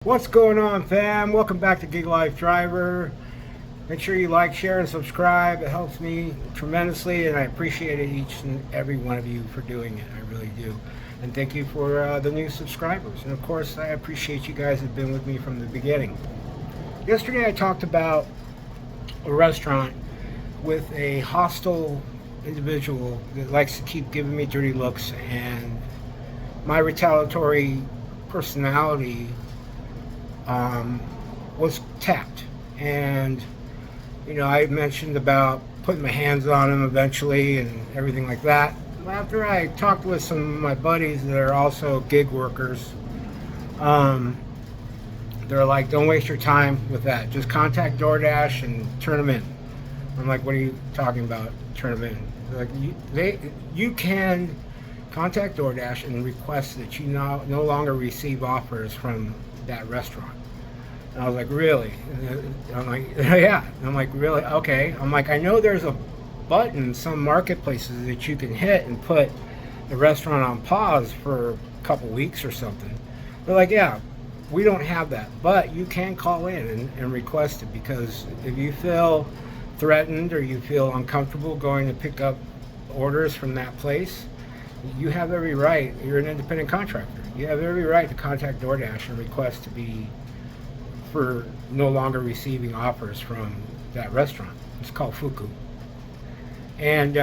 What's going on, fam? Welcome back to Gig Life Driver. Make sure you like, share, and subscribe. It helps me tremendously, and I appreciate it, each and every one of you, for doing it. I really do. And thank you for the new subscribers. And of course, I appreciate you guys that have been with me from the beginning. Yesterday, I talked about a restaurant with a hostile individual that likes to keep giving me dirty looks, and my retaliatory personality was tapped. And I mentioned about putting my hands on him eventually and everything like that. After I talked with some of my buddies that are also gig workers, they're like, don't waste your time with that, just contact DoorDash and turn them in. I'm like, what are you talking about, turn them in? They're like, you can contact DoorDash and request that you no longer receive offers from that restaurant. And I was like, really? And I'm like, yeah. And I'm like, really? Okay. I'm like, I know there's a button in some marketplaces that you can hit and put the restaurant on pause for a couple weeks or something. They're like, yeah, we don't have that, but you can call in and request it, because if you feel threatened or you feel uncomfortable going to pick up orders from that place, you have every right. You're an independent contractor. You have every right to contact DoorDash and request to be for no longer receiving offers from that restaurant. It's called Fuku. And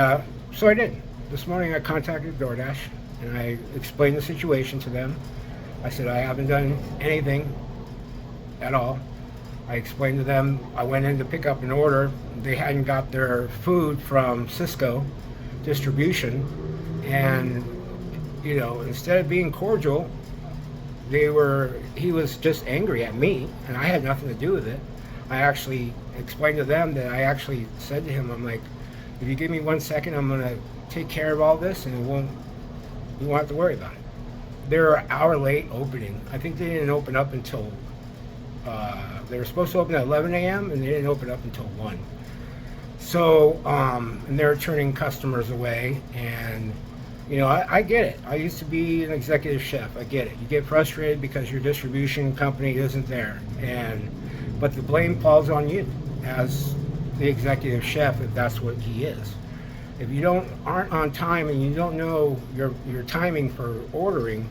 so I did. This morning I contacted DoorDash and I explained the situation to them. I said I haven't done anything at all. I explained to them I went in to pick up an order. They hadn't got their food from Cisco distribution, and instead of being cordial, he was just angry at me, and I had nothing to do with it. I actually explained to them that I actually said to him, I'm like, if you give me 1 second, I'm gonna take care of all this, and you won't have to worry about it. They're an hour late opening. I think they didn't open up until they were supposed to open at 11 a.m. and they didn't open up until 1. So and they're turning customers away, and I get it. I used to be an executive chef. I get it. You get frustrated because your distribution company isn't there, but the blame falls on you as the executive chef if that's what he is. If you aren't on time and you don't know your timing for ordering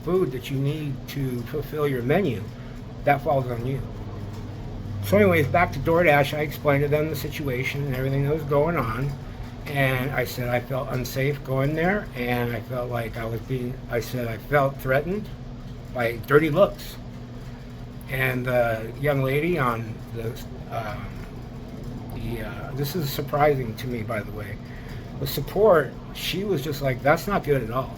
food that you need to fulfill your menu, that falls on you. So anyways, back to DoorDash, I explained to them the situation and everything that was going on. And I said I felt unsafe going there, and I felt like I felt threatened by dirty looks. And the young lady on this is surprising to me, by the way, the support, she was just like, that's not good at all.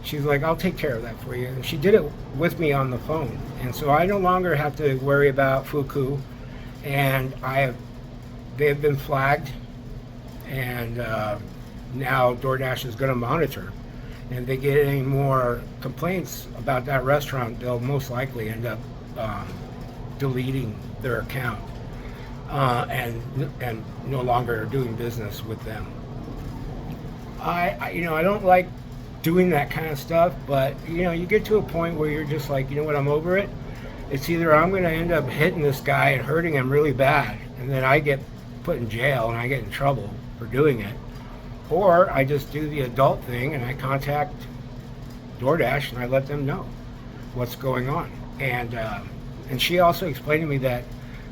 She's like, I'll take care of that for you. And she did it with me on the phone. And so I no longer have to worry about Fuku, and they have been flagged. And now DoorDash is going to monitor. And if they get any more complaints about that restaurant, they'll most likely end up deleting their account and no longer doing business with them. I don't like doing that kind of stuff, but you get to a point where you're just like, you know what, I'm over it. It's either I'm going to end up hitting this guy and hurting him really bad, and then I get put in jail and I get in trouble for doing it, or I just do the adult thing and I contact DoorDash and I let them know what's going on. And she also explained to me that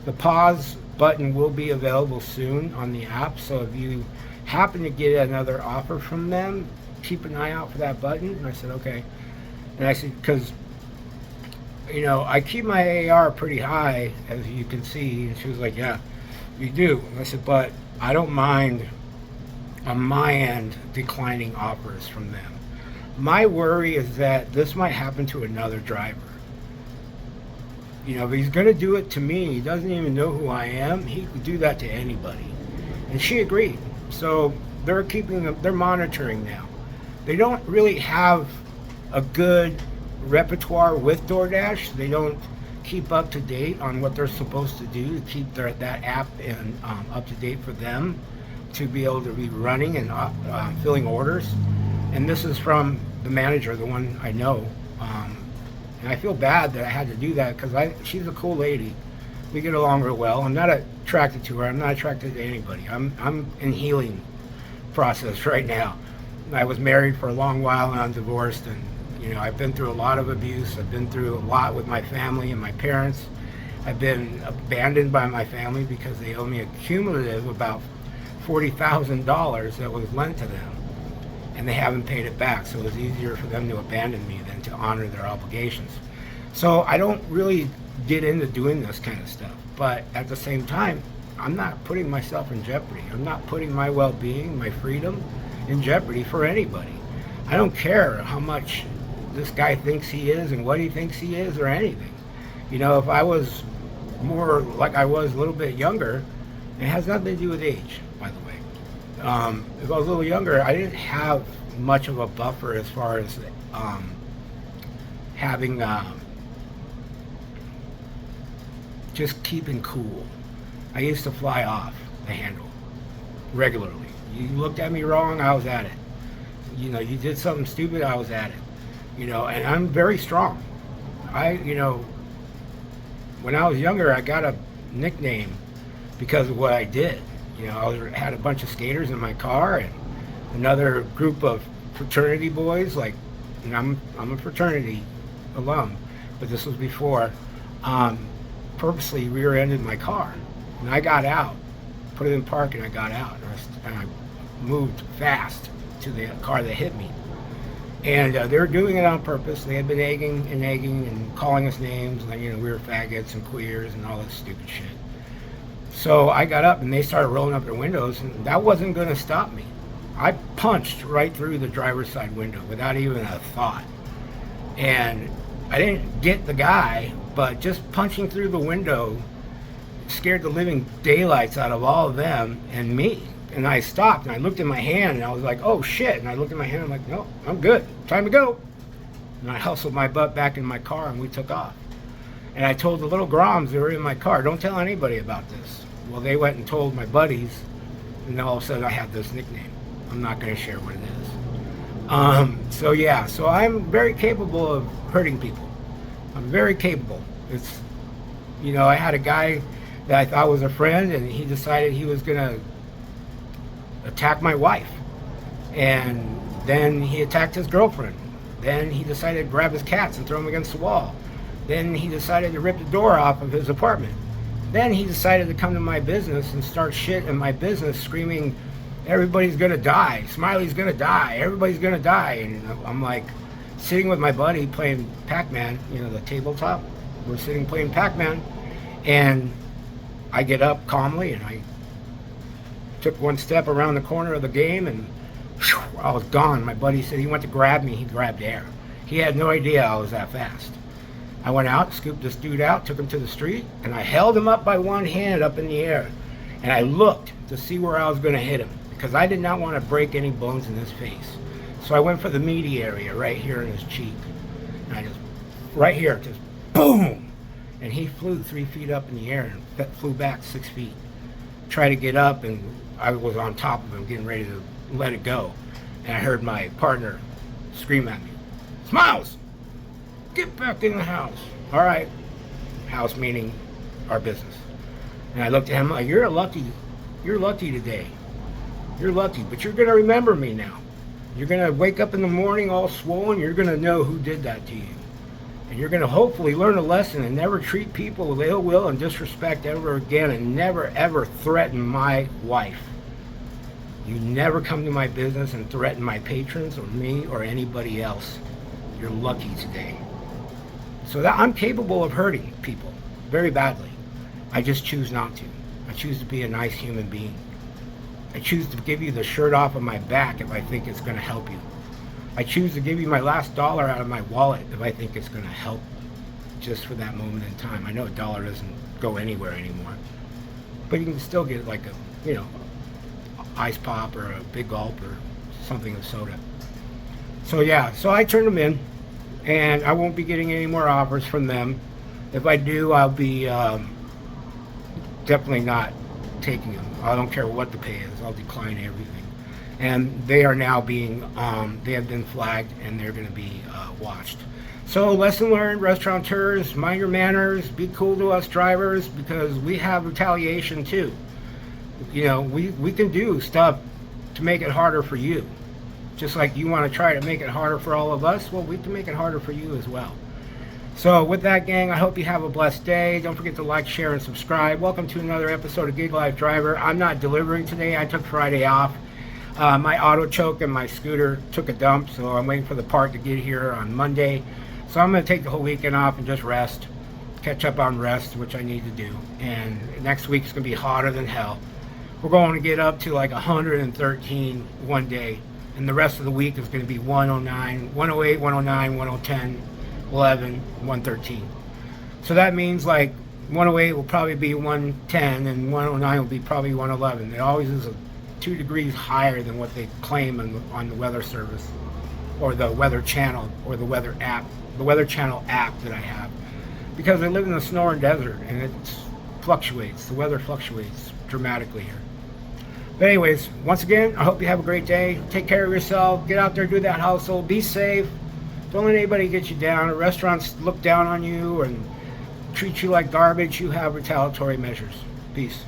the pause button will be available soon on the app, so if you happen to get another offer from them, keep an eye out for that button. And I said, okay. And I said, because I keep my AR pretty high, as you can see. And she was like, yeah, you do. And I said, but I don't mind on my end declining offers from them. My worry is that this might happen to another driver. If he's going to do it to me, he doesn't even know who I am, he could do that to anybody. And she agreed. So they're monitoring now. They don't really have a good repertoire with DoorDash. They don't keep up to date on what they're supposed to do to keep that app up to date for them to be able to be running and filling orders. And this is from the manager, the one I know, And I feel bad that I had to do that because she's a cool lady. We get along real well. I'm not attracted to her. I'm not attracted to anybody. I'm in healing process right now. I was married for a long while and I'm divorced, and I've been through a lot of abuse. I've been through a lot with my family and my parents. I've been abandoned by my family because they owe me a cumulative about $40,000 that was lent to them, and they haven't paid it back. So it was easier for them to abandon me than to honor their obligations. So I don't really get into doing this kind of stuff, but at the same time, I'm not putting myself in jeopardy. I'm not putting my well-being, my freedom in jeopardy for anybody. I don't care how much this guy thinks he is and what he thinks he is or anything. If I was more like I was a little bit younger, it has nothing to do with age, by the way. If I was a little younger, I didn't have much of a buffer as far as having just keeping cool. I used to fly off the handle regularly. You looked at me wrong, I was at it. You did something stupid, I was at it. And I'm very strong. When I was younger, I got a nickname because of what I did. I had a bunch of skaters in my car and another group of fraternity boys. And I'm a fraternity alum, but this was before. Purposely rear-ended my car, and I got out, put it in park, and I got out, and I moved fast to the car that hit me. And they were doing it on purpose. They had been egging and calling us names, like we were faggots and queers and all this stupid shit. So I got up and they started rolling up their windows, and that wasn't going to stop me. I punched right through the driver's side window without even a thought. And I didn't get the guy, but just punching through the window scared the living daylights out of all of them and me. And I stopped and I looked at my hand and I was like, oh shit. And I looked at my hand and I'm like, no, I'm good. Time to go. And I hustled my butt back in my car and we took off. And I told the little Groms that were in my car, don't tell anybody about this. Well, they went and told my buddies, and all of a sudden I had this nickname. I'm not going to share what it is. So I'm very capable of hurting people. I'm very capable. I had a guy that I thought was a friend, and he decided he was going to attack my wife. And then he attacked his girlfriend. Then he decided to grab his cats and throw them against the wall. Then he decided to rip the door off of his apartment. Then he decided to come to my business and start shit in my business, screaming, everybody's gonna die, Smiley's gonna die, everybody's gonna die. And I'm like sitting with my buddy playing Pac-Man, the tabletop. We're sitting playing Pac-Man, and I get up calmly and I took one step around the corner of the game and whew, I was gone. My buddy said he went to grab me, he grabbed air. He had no idea I was that fast. I went out, scooped this dude out, took him to the street, and I held him up by one hand up in the air. And I looked to see where I was going to hit him because I did not want to break any bones in his face. So I went for the meaty area right here in his cheek. And I just, right here, just boom! And he flew 3 feet up in the air and flew back 6 feet. Tried to get up, and I was on top of him getting ready to let it go. And I heard my partner scream at me, Smiles! Get back in the house. All right. House meaning our business. And I looked at him like, you're lucky today. You're lucky, but you're going to remember me now. You're going to wake up in the morning all swollen. You're going to know who did that to you. And you're going to hopefully learn a lesson and never treat people with ill will and disrespect ever again, and never ever threaten my wife. You never come to my business and threaten my patrons or me or anybody else. You're lucky today. So that I'm capable of hurting people very badly. I just choose not to. I choose to be a nice human being. I choose to give you the shirt off of my back if I think it's going to help you. I choose to give you my last dollar out of my wallet if I think it's going to help just for that moment in time. I know a dollar doesn't go anywhere anymore, but you can still get like a, ice pop or a big gulp or something of soda. So I turned them in. And I won't be getting any more offers from them. If I do, I'll be definitely not taking them. I don't care what the pay is. I'll decline everything. And they are now being, they have been flagged and they're going to be watched. So lesson learned, restaurateurs, mind your manners, be cool to us drivers, because we have retaliation too. You know, we can do stuff to make it harder for you. Just like you want to try to make it harder for all of us, well, we can make it harder for you as well. So with that, gang, I hope you have a blessed day. Don't forget to like, share, and subscribe. Welcome to another episode of Gig Life Driver. I'm not delivering today. I took Friday off. My auto choke and my scooter took a dump, so I'm waiting for the part to get here on Monday. So I'm going to take the whole weekend off and just rest, catch up on rest, which I need to do. And next week's going to be hotter than hell. We're going to get up to like 113 one day, and the rest of the week is going to be 109, 108, 109, 110, 11, 113. So that means like 108 will probably be 110, and 109 will be probably 111. It always is 2 degrees higher than what they claim on the weather service, or the weather channel, or the weather app, the weather channel app that I have, because I live in the Sonoran Desert and it fluctuates. The weather fluctuates dramatically here. But anyways, once again, I hope you have a great day. Take care of yourself. Get out there, do that hustle. Be safe. Don't let anybody get you down. If restaurants look down on you and treat you like garbage, you have retaliatory measures. Peace.